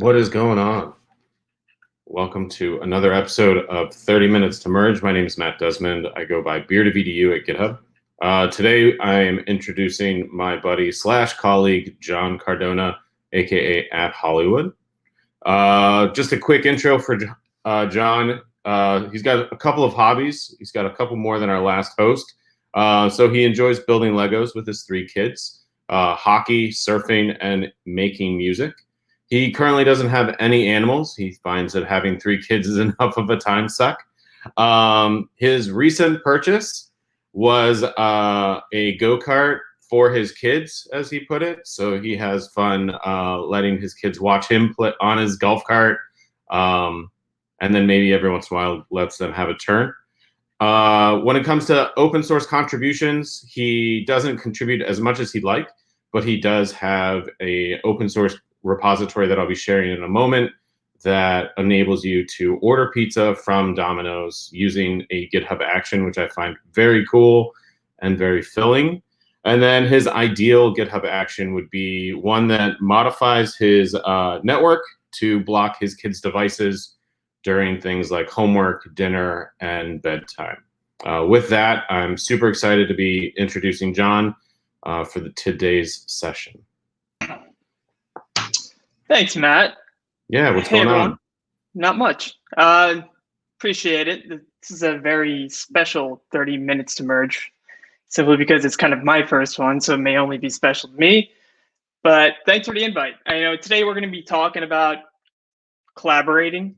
What is going on? Welcome to another episode of 30 Minutes to Merge. My name is Matt Desmond. I go by BeardofEDU at GitHub. Today, I am introducing my buddy slash colleague, Jon Cardona, aka at Hollywood. Just a quick intro for Jon. He's got a couple of hobbies. He's got a couple more than our last host. So he enjoys building Legos with his three kids, hockey, surfing, and making music. He currently doesn't have any animals. He finds that having three kids is enough of a time suck. His recent purchase was a go-kart for his kids, as he put it. So he has fun letting his kids watch him play on his golf cart. And then maybe every once in a while lets them have a turn. When it comes to open source contributions, he doesn't contribute as much as he'd like, but he does have a open source repository that I'll be sharing in a moment that enables you to order pizza from Domino's using a GitHub action, which I find very cool and very filling. And then his ideal GitHub action would be one that modifies his network to block his kids' devices during things like homework, dinner, and bedtime. With that, I'm super excited to be introducing Jon for today's session. Thanks, Matt. Yeah, what's going on? Not much. Appreciate it. This is a very special 30 minutes to merge, simply because it's kind of my first one, so it may only be special to me. But thanks for the invite. I know today we're going to be talking about collaboration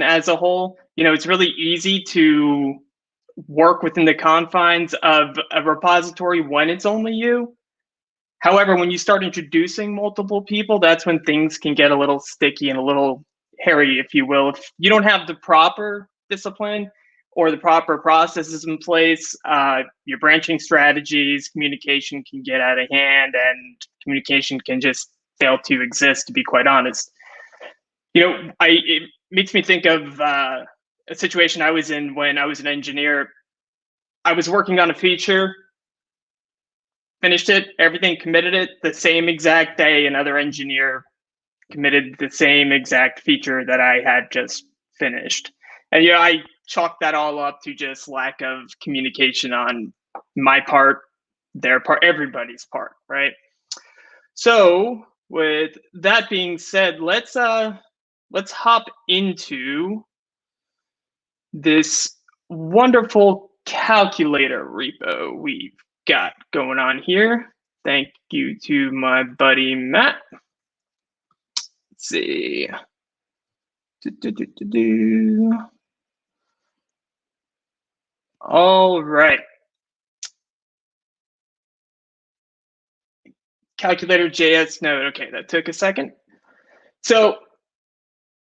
as a whole. You know, it's really easy to work within the confines of a repository when it's only you. However, when you start introducing multiple people, that's when things can get a little sticky and a little hairy, if you will. If you don't have the proper discipline or the proper processes in place, your branching strategies, communication can get out of hand, and communication can just fail to exist, to be quite honest. You know, it makes me think of a situation I was in when I was an engineer. I was working on a feature, finished it, everything, committed it the same exact day. Another engineer committed the same exact feature that I had just finished. And yeah, I chalked that all up to just lack of communication on my part, their part, everybody's part, right? So with that being said, let's hop into this wonderful calculator repo we've got going on here. Thank you to my buddy Matt. Let's see. All right. Calculator JS node. Okay, that took a second. So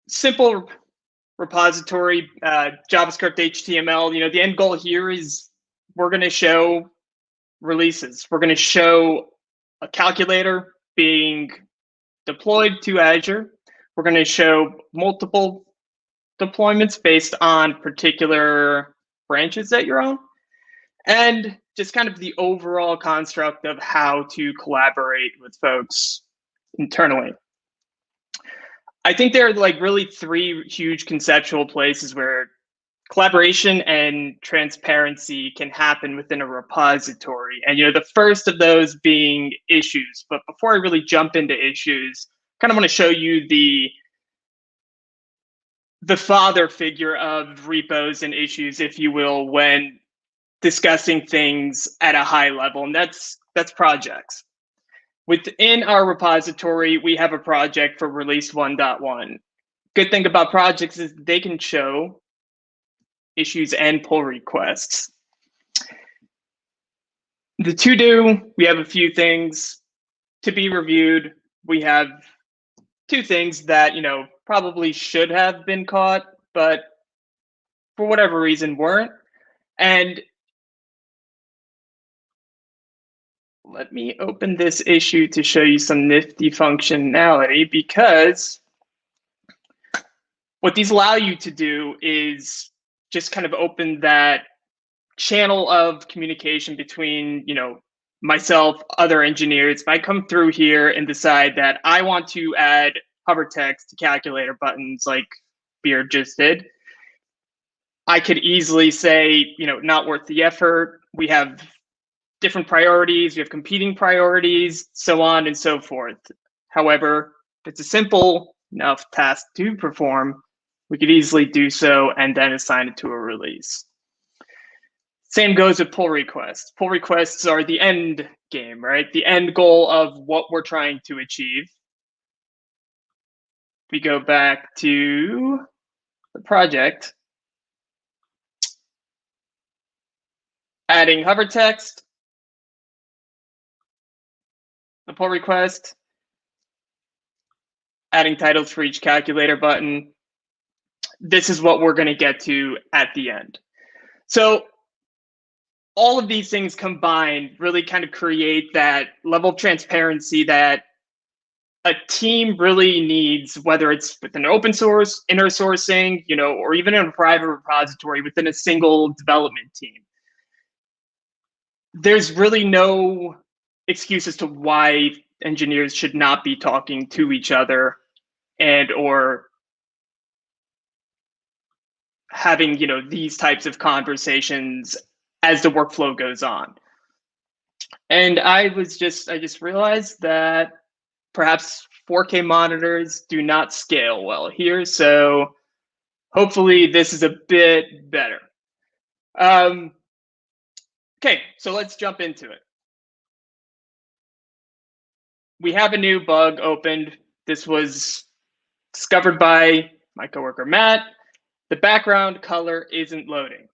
simple repository, JavaScript, HTML. You know, the end goal here is we're going to show releases. We're going to show a calculator being deployed to Azure. We're going to show multiple deployments based on particular branches that you're on, and just kind of the overall construct of how to collaborate with folks internally. I think there are like really three huge conceptual places where collaboration and transparency can happen within a repository. And, you know, the first of those being issues. But before I really jump into issues, I kind of want to show you the father figure of repos and issues, if you will, when discussing things at a high level, and that's projects. Within our repository, we have a project for release 1.1. Good thing about projects is they can show issues and pull requests. The to-do, we have a few things to be reviewed. We have two things that, you know, probably should have been caught, but for whatever reason weren't. And let me open this issue to show you some nifty functionality, because what these allow you to do is just kind of open that channel of communication between, you know, myself, other engineers. If I come through here and decide that I want to add hover text to calculator buttons like Beard just did, I could easily say, not worth the effort. We have different priorities, we have competing priorities, so on and so forth. However, if it's a simple enough task to perform, we could easily do so and then assign it to a release. Same goes with pull requests. Pull requests are the end game, right? The end goal of what we're trying to achieve. We go back to the project, adding hover text, the pull request, adding titles for each calculator button. This is what we're going to get to at the end. So all of these things combined really kind of create that level of transparency that a team really needs, whether it's within open source, inner sourcing, or even in a private repository within a single development team. There's really no excuse as to why engineers should not be talking to each other and or having these types of conversations as the workflow goes on. And I just realized that perhaps 4K monitors do not scale well here, so hopefully this is a bit better. Okay, so let's jump into it. We have a new bug opened. This was discovered by my coworker Matt. The background color isn't loading.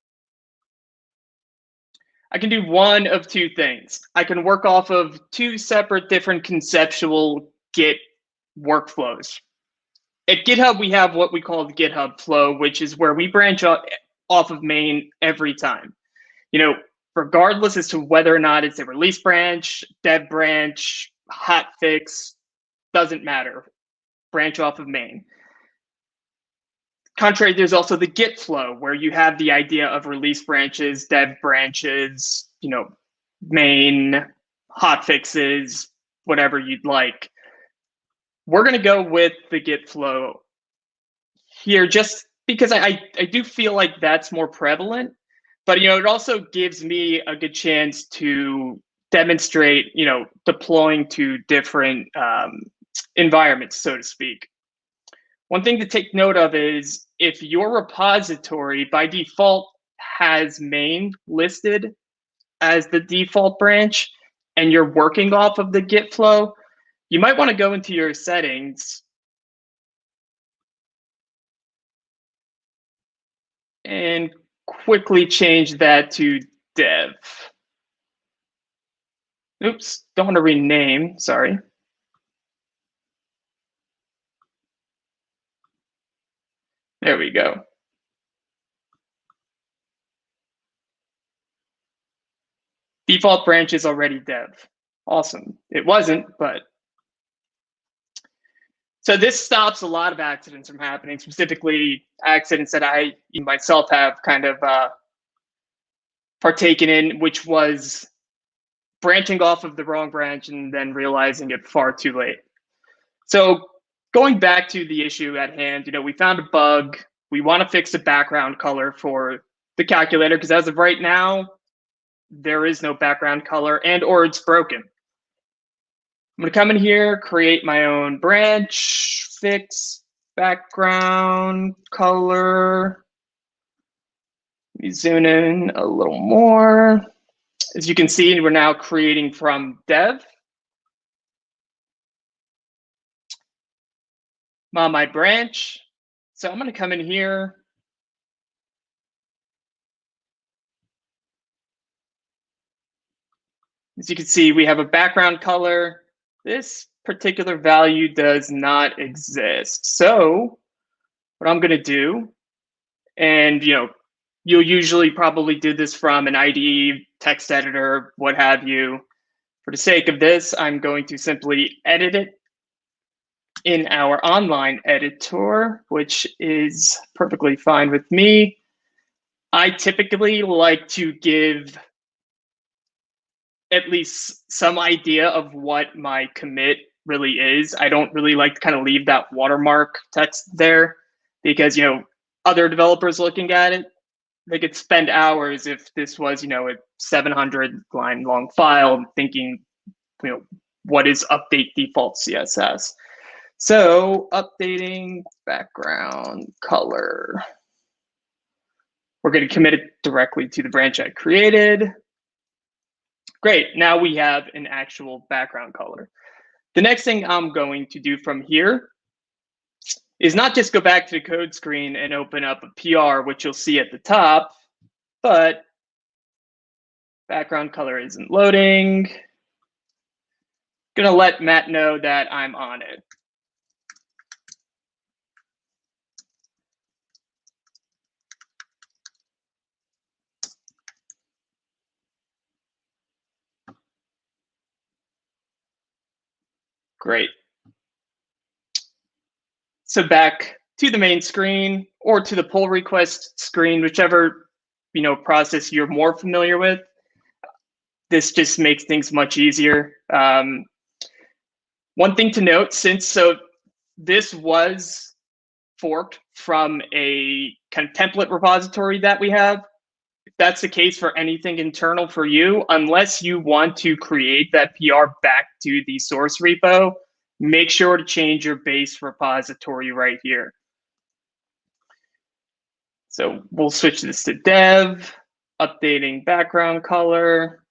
I can do one of two things. I can work off of two separate different conceptual Git workflows. At GitHub, we have what we call the GitHub flow, which is where we branch off of main every time. Regardless as to whether or not it's a release branch, dev branch, hotfix, doesn't matter. Branch off of main. Contrary, there's also the Git flow, where you have the idea of release branches, dev branches, main, hotfixes, whatever you'd like. We're going to go with the Git flow here just because I do feel like that's more prevalent, but it also gives me a good chance to demonstrate, deploying to different environments, so to speak. One thing to take note of is if your repository by default has main listed as the default branch and you're working off of the Git flow, you might want to go into your settings and quickly change that to dev. Oops, don't want to rename, sorry. There we go. Default branch is already dev. Awesome. It wasn't, but. So this stops a lot of accidents from happening, specifically accidents that I myself have kind of partaken in, which was branching off of the wrong branch and then realizing it far too late. So going back to the issue at hand, we found a bug. We want to fix the background color for the calculator because as of right now, there is no background color and or it's broken. I'm going to come in here, create my own branch, fix background color. Let me zoom in a little more. As you can see, we're now creating from dev. My branch. So I'm going to come in here. As you can see, we have a background color. This particular value does not exist. So what I'm going to do, and you'll usually probably do this from an IDE, text editor, what have you. For the sake of this, I'm going to simply edit it in our online editor, which is perfectly fine with me. I typically like to give at least some idea of what my commit really is. I don't really like to kind of leave that watermark text there because, other developers looking at it, they could spend hours if this was, a 700 line long file thinking, what is update default CSS? So updating background color. We're going to commit it directly to the branch I created. Great, now we have an actual background color. The next thing I'm going to do from here is not just go back to the code screen and open up a PR, which you'll see at the top, but background color isn't loading. Gonna let Matt know that I'm on it. Great. So back to the main screen or to the pull request screen, whichever process you're more familiar with. This just makes things much easier. One thing to note, since this was forked from a kind of template repository that we have, if that's the case for anything internal for you, unless you want to create that PR back to the source repo, make sure to change your base repository right here. So we'll switch this to dev, updating background color.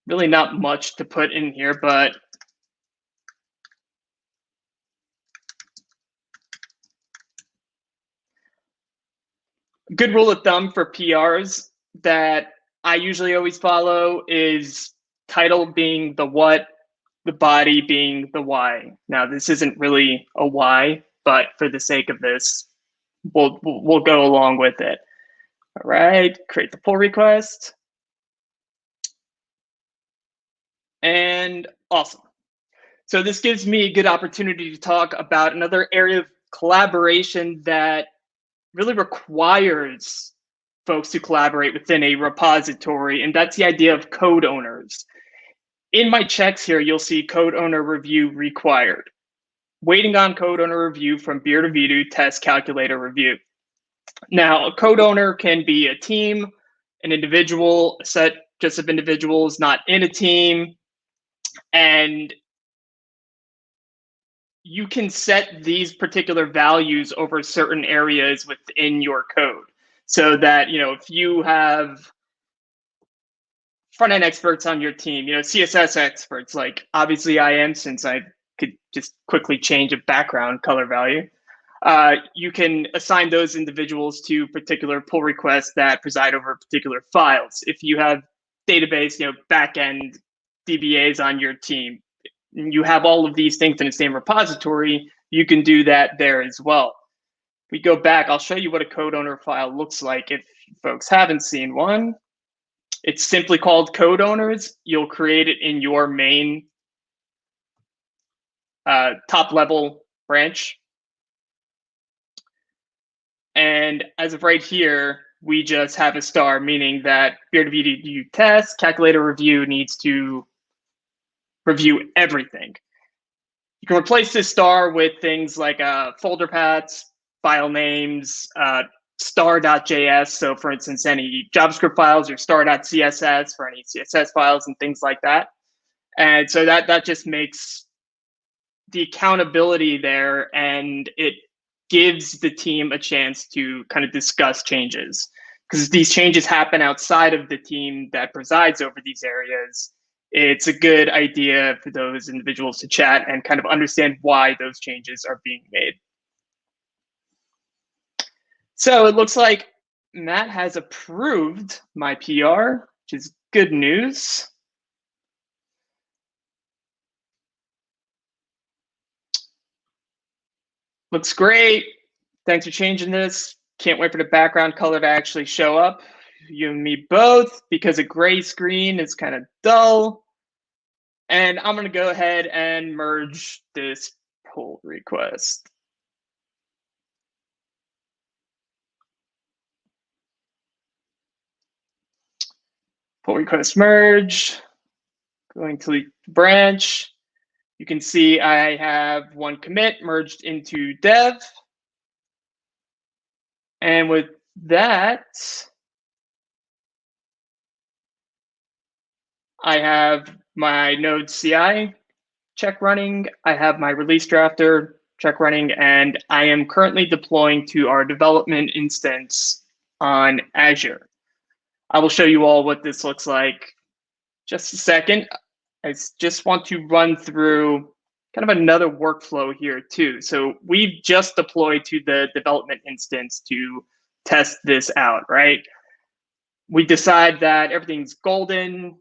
Really not much to put in here, but a good rule of thumb for PRs that I usually always follow is title being the what, the body being the why. Now, this isn't really a why, but for the sake of this, we'll go along with it. All right, create the pull request. And awesome. So this gives me a good opportunity to talk about another area of collaboration that really requires folks to collaborate within a repository, and that's the idea of code owners. In my checks here, you'll see code owner review required. Waiting on code owner review from Beer to Vdoo test calculator review. Now, a code owner can be a team, an individual, a set just of individuals not in a team, and you can set these particular values over certain areas within your code so that, if you have front-end experts on your team, CSS experts, like obviously I am, since I could just quickly change a background color value, you can assign those individuals to particular pull requests that preside over particular files. If you have database, backend DBAs on your team, you have all of these things in the same repository, you can do that there as well. If we go back, I'll show you what a code owner file looks like if folks haven't seen one. It's simply called code owners. You'll create it in your main top level branch. And as of right here, we just have a star, meaning that Beer to Vdoo test calculator review needs to review everything. You can replace this star with things like folder paths, file names, star.js. So for instance, any JavaScript files, or star.css for any CSS files and things like that. And so that just makes the accountability there, and it gives the team a chance to kind of discuss changes, because these changes happen outside of the team that presides over these areas. It's a good idea for those individuals to chat and kind of understand why those changes are being made. So it looks like Matt has approved my PR, which is good news. Looks great. Thanks for changing this. Can't wait for the background color to actually show up. You and me both, because a gray screen is kind of dull. And I'm going to go ahead and merge this pull request. Pull request merge. Going to the branch, you can see I have one commit merged into dev. And with that, I have my node CI check running. I have my release drafter check running, and I am currently deploying to our development instance on Azure. I will show you all what this looks like just a second. I just want to run through kind of another workflow here too. So we've just deployed to the development instance to test this out, right? We decide that everything's golden,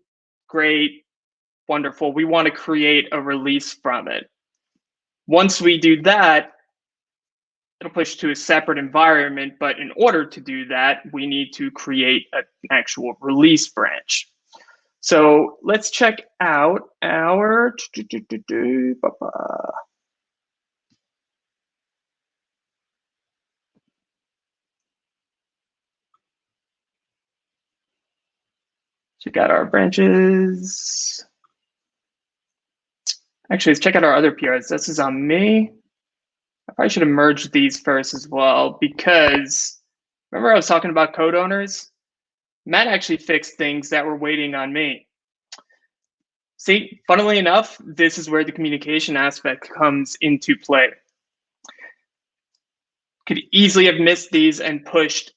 great, wonderful. We want to create a release from it. Once we do that, it'll push to a separate environment. But in order to do that, we need to create an actual release branch. So let's check out our check out our branches. Actually, let's check out our other PRs. This is on me. I probably should have merged these first as well, because remember I was talking about code owners? Matt actually fixed things that were waiting on me. See, funnily enough, this is where the communication aspect comes into play. Could easily have missed these and pushed a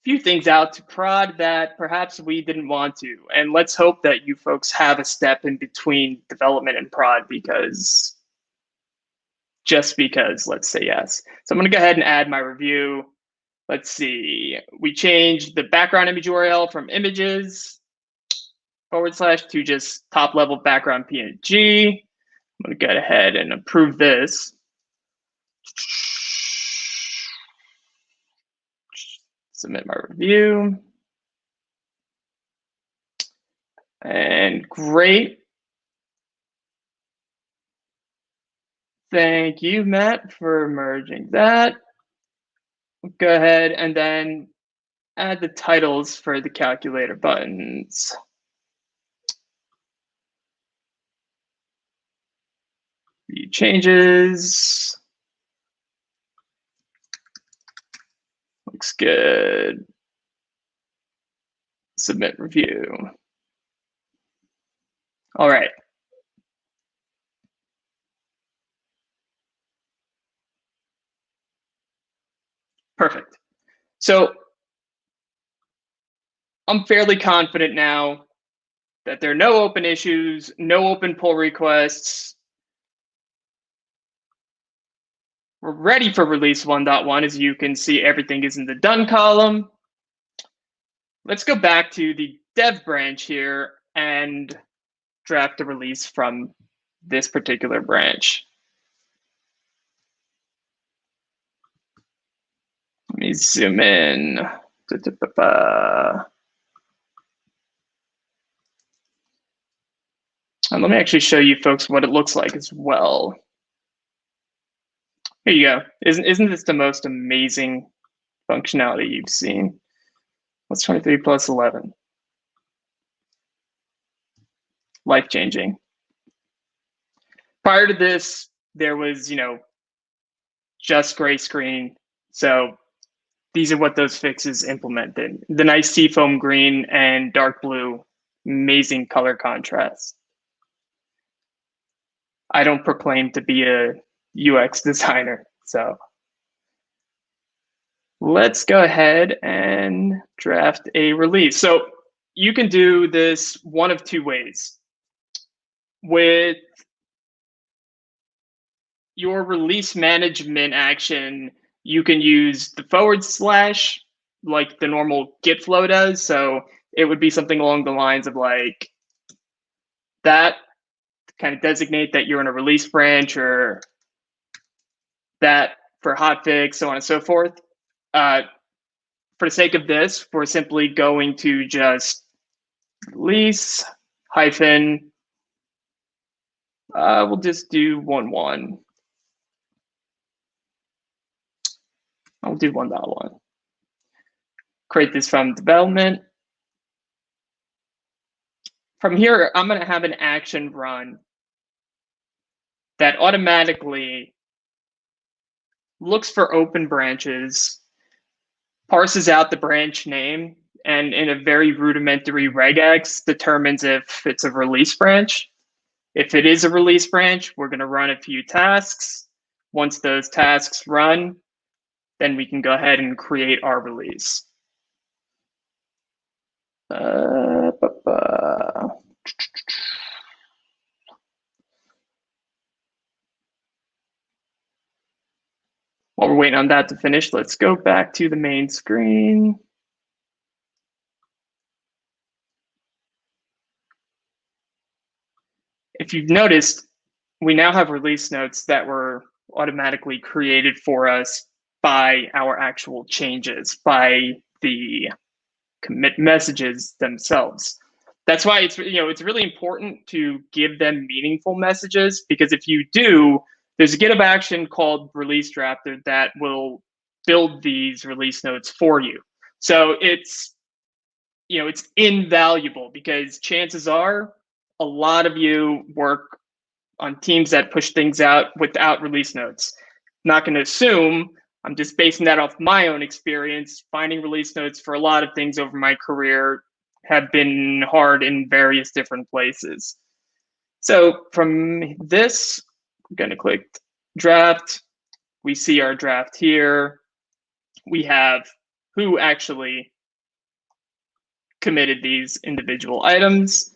few things out to prod that perhaps we didn't want to. And let's hope that you folks have a step in between development and prod, because just because, let's say yes. So I'm going to go ahead and add my review. Let's see. We changed the background image URL from images / to just top level background PNG. I'm going to go ahead and approve this. Submit my review. And great. Thank you, Matt, for merging that. Go ahead and then add the titles for the calculator buttons. View changes. Looks good. Submit review. All right. Perfect. So I'm fairly confident now that there are no open issues, no open pull requests. We're ready for release 1.1. As you can see, everything is in the done column. Let's go back to the dev branch here and draft the release from this particular branch. Let me zoom in. And let me actually show you folks what it looks like as well. Here you go. Isn't this the most amazing functionality you've seen? What's 23 plus 11? Life-changing. Prior to this, there was, just gray screen. So these are what those fixes implemented. The nice seafoam green and dark blue, amazing color contrast. I don't proclaim to be a UX designer, so let's go ahead and draft a release. So you can do this one of two ways. With your release management action, you can use the / like the normal Git flow does. So it would be something along the lines of like that, to kind of designate that you're in a release branch, or that for hotfix, so on and so forth. For the sake of this, we're simply going to just release hyphen. We'll just do 1.1. I'll do 1.1. Create this from development. from here, I'm going to have an action run that automatically looks for open branches, parses out the branch name, and in a very rudimentary regex determines if it's a release branch. If it is a release branch, we're going to run a few tasks. Once those tasks run, then we can go ahead and create our release. While we're waiting on that to finish, let's go back to the main screen. If you've noticed, we now have release notes that were automatically created for us by our actual changes, by the commit messages themselves. That's why it's really important to give them meaningful messages, because if you do, there's a GitHub action called release drafter that will build these release notes for you. So it's invaluable, because chances are a lot of you work on teams that push things out without release notes. Not going to assume, I'm just basing that off my own experience. Finding release notes for a lot of things over my career have been hard in various different places. So from this, I'm going to click draft. We see our draft here. We have who actually committed these individual items.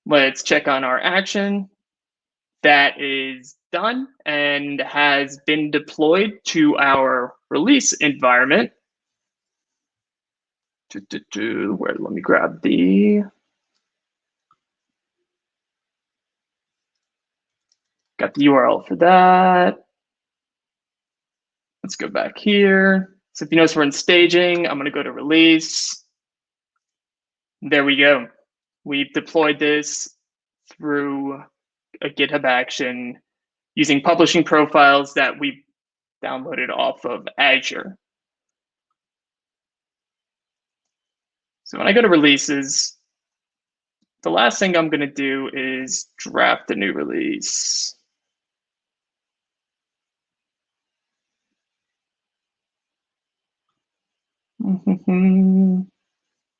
Let's check on our action. That is done and has been deployed to our release environment. Let me grab got the URL for that. Let's go back here. So if you notice, we're in staging. I'm going to go to release. There we go. We've deployed this through a GitHub action using publishing profiles that we downloaded off of Azure. So when I go to releases, the last thing I'm going to do is draft a new release.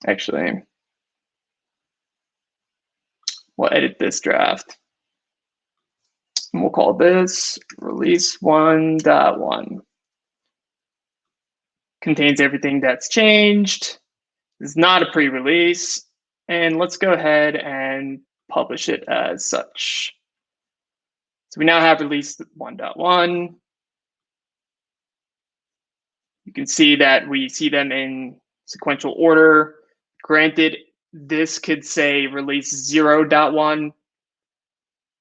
Actually, we'll edit this draft. And we'll call this release 1.1. Contains everything that's changed. It's not a pre-release. And let's go ahead and publish it as such. So we now have release 1.1. You can see that we see them in sequential order. Granted, this could say release 0.1.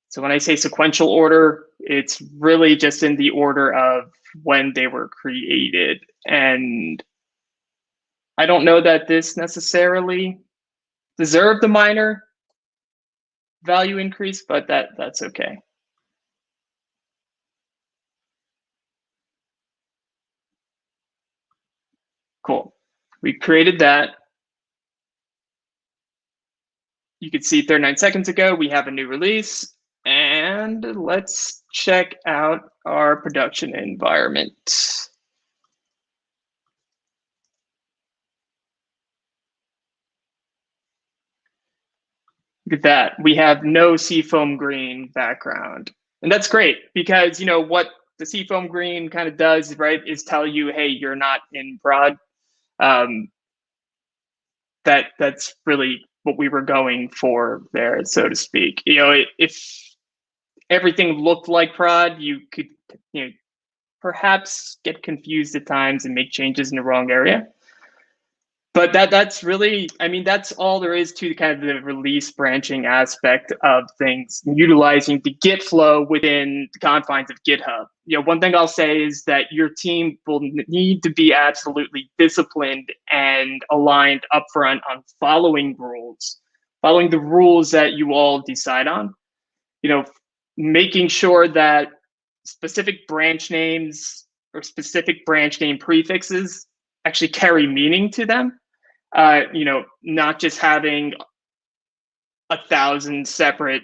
So when I say sequential order, it's really just in the order of when they were created. And I don't know that this necessarily deserved a minor value increase, but that's okay. Cool. We created that. You could see 39 seconds ago, we have a new release. And let's check out our production environment. Look at that. We have no seafoam green background. And that's great, because what the seafoam green kind of does, right, is tell you, hey, you're not in prod. That's really what we were going for there, so to speak. If everything looked like prod, you could perhaps get confused at times and make changes in the wrong area. But that's really, that's all there is to kind of the release branching aspect of things, utilizing the Git flow within the confines of GitHub. One thing I'll say is that your team will need to be absolutely disciplined and aligned upfront on following the rules that you all decide on. Making sure that specific branch names or specific branch name prefixes actually carry meaning to them. Not just having 1,000 separate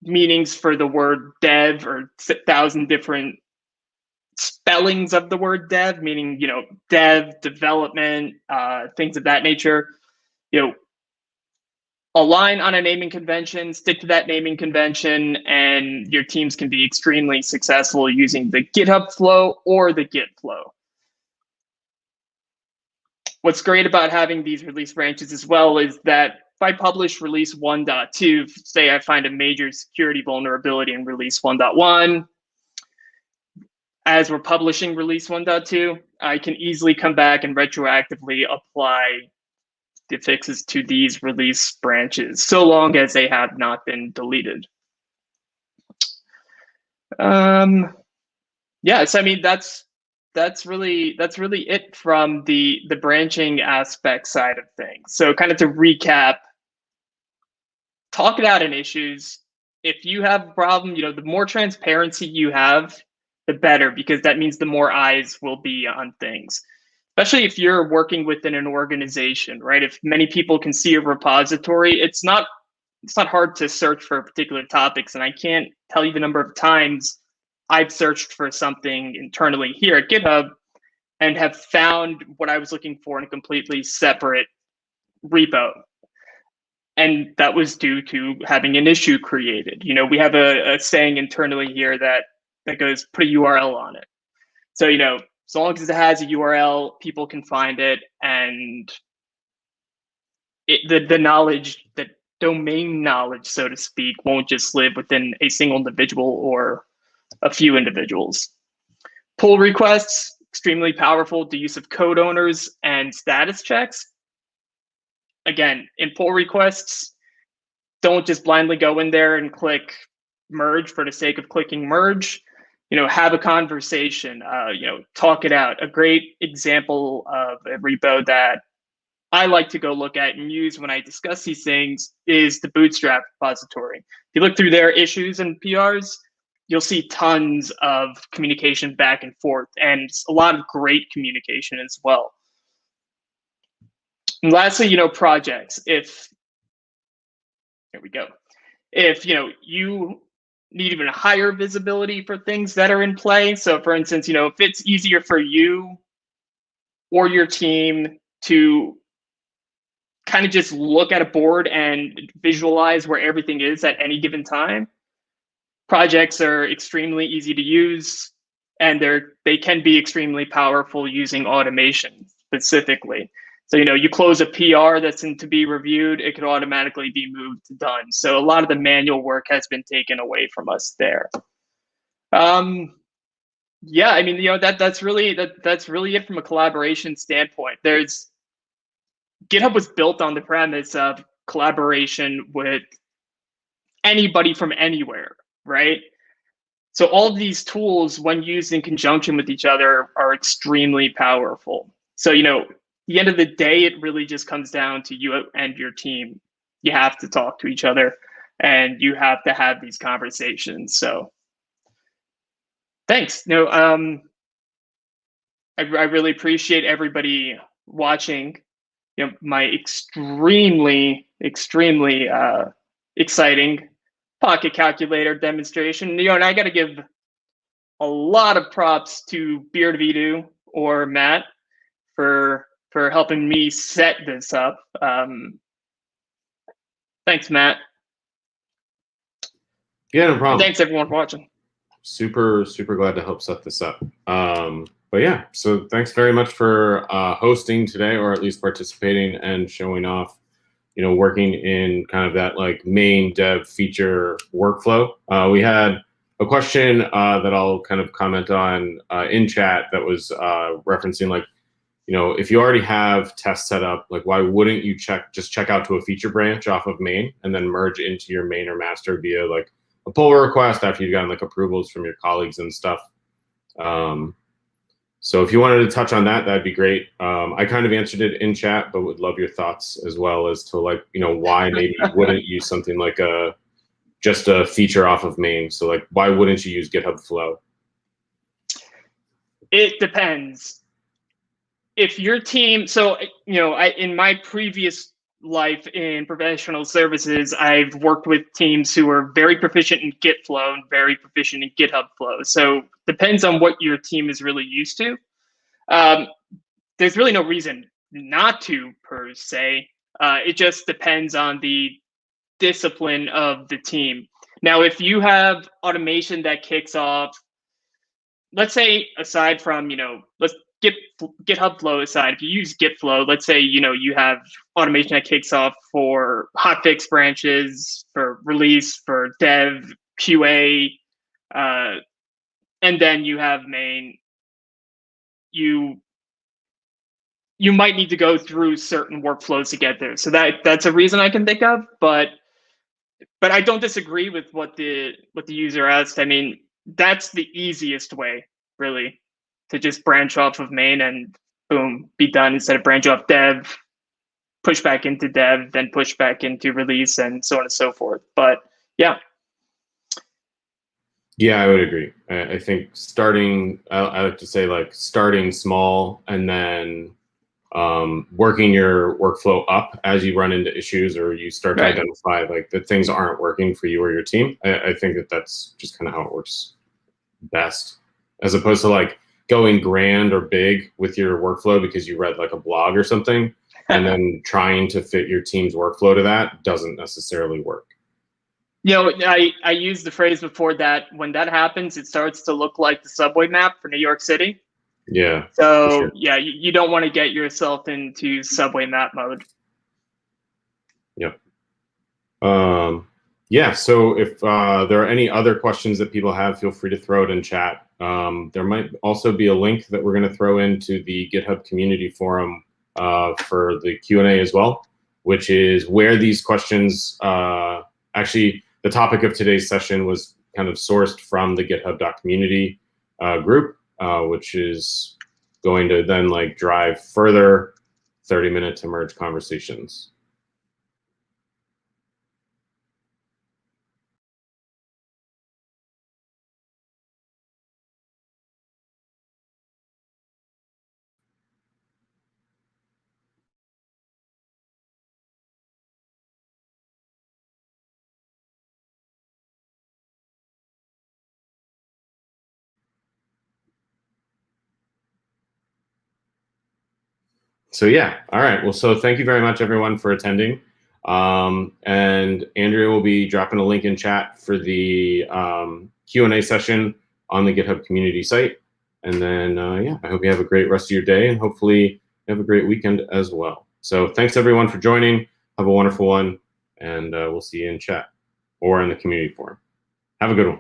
meanings for the word dev, or 1,000 different spellings of the word dev, meaning, dev, development, things of that nature. Align on a naming convention, stick to that naming convention, and your teams can be extremely successful using the GitHub flow or the Git flow. What's great about having these release branches as well is that if I publish release 1.2, say I find a major security vulnerability in release 1.1, as we're publishing release 1.2, I can easily come back and retroactively apply the fixes to these release branches, so long as they have not been deleted. Yeah, so I mean that's really it from the branching aspect side of things. So kind of to recap, talk it out in issues. If you have a problem, the more transparency you have, the better, because that means the more eyes will be on things. Especially if you're working within an organization, right? If many people can see a repository, it's not hard to search for particular topics. And I can't tell you the number of times I've searched for something internally here at GitHub and have found what I was looking for in a completely separate repo. And that was due to having an issue created. We have a saying internally here that goes, put a URL on it. So, as long as it has a URL, people can find it, and the knowledge, the domain knowledge, so to speak, won't just live within a single individual or a few individuals. Pull requests, extremely powerful. The use of code owners and status checks. Again, in pull requests, don't just blindly go in there and click merge for the sake of clicking merge. Have a conversation, talk it out. A great example of a repo that I like to go look at and use when I discuss these things is the Bootstrap repository. If you look through their issues and PRs, you'll see tons of communication back and forth, and a lot of great communication as well. And lastly, projects. Here we go. If, you need even higher visibility for things that are in play. So for instance, if it's easier for you or your team to kind of just look at a board and visualize where everything is at any given time, projects are extremely easy to use, and they can be extremely powerful using automation specifically. So, you close a PR that's to be reviewed, it could automatically be moved to done. So a lot of the manual work has been taken away from us there. Yeah, I mean, that's really it from a collaboration standpoint. GitHub was built on the premise of collaboration with anybody from anywhere, right? So all of these tools, when used in conjunction with each other, are extremely powerful. So, the end of the day, it really just comes down to you and your team. You have to talk to each other, and you have to have these conversations. So thanks. I really appreciate everybody watching. My extremely exciting Pocket Calculator demonstration. And I got to give a lot of props to Beard Vidu or Matt for helping me set this up. Thanks, Matt. Yeah, no problem. And thanks everyone for watching. Super glad to help set this up. But yeah, so thanks very much for hosting today, or at least participating and showing off, working in kind of that like main dev feature workflow. We had a question that I'll kind of comment on in chat that was referencing like, if you already have tests set up, like why wouldn't you just check out to a feature branch off of main and then merge into your main or master via like a pull request after you've gotten like approvals from your colleagues and stuff. So if you wanted to touch on that, that'd be great. I kind of answered it in chat, but would love your thoughts as well as to like, why maybe you wouldn't use something like just a feature off of main. So like, why wouldn't you use GitHub Flow? It depends. If your team, so, in my previous life in professional services, I've worked with teams who are very proficient in Git flow and very proficient in GitHub flow. So depends on what your team is really used to. There's really no reason not to, per se. It just depends on the discipline of the team. Now, if you have automation that kicks off, let's say aside from, let's get GitHub flow aside, if you use Git flow, let's say, you have automation that kicks off for hotfix branches, for release, for dev, QA, and then you have main, you might need to go through certain workflows to get there. So that's a reason I can think of, but I don't disagree with what the user asked. I mean, that's the easiest way, really, to just branch off of main and boom, be done, instead of branch off dev, push back into dev, then push back into release, and so on and so forth. But yeah. Yeah, I would agree. I think starting, I like to say, like, starting small and then working your workflow up as you run into issues or you start to identify like that things aren't working for you or your team. I think that's just kind of how it works best, as opposed to like going grand or big with your workflow because you read like a blog or something and then trying to fit your team's workflow to that doesn't necessarily work. I used the phrase before that when that happens, it starts to look like the subway map for New York City. Yeah. So sure. yeah, you don't want to get yourself into subway map mode. Yep. Yeah. So if there are any other questions that people have, feel free to throw it in chat. There might also be a link that we're going to throw into the GitHub community forum for the Q&A as well, which is where these questions, actually the topic of today's session was kind of sourced from the GitHub.community group, which is going to then like drive further 30-minute to merge conversations. So yeah, all right. Well, so thank you very much, everyone, for attending. And Andrea will be dropping a link in chat for the Q&A session on the GitHub community site. And then, yeah, I hope you have a great rest of your day and hopefully you have a great weekend as well. So thanks, everyone, for joining. Have a wonderful one, and we'll see you in chat or in the community forum. Have a good one.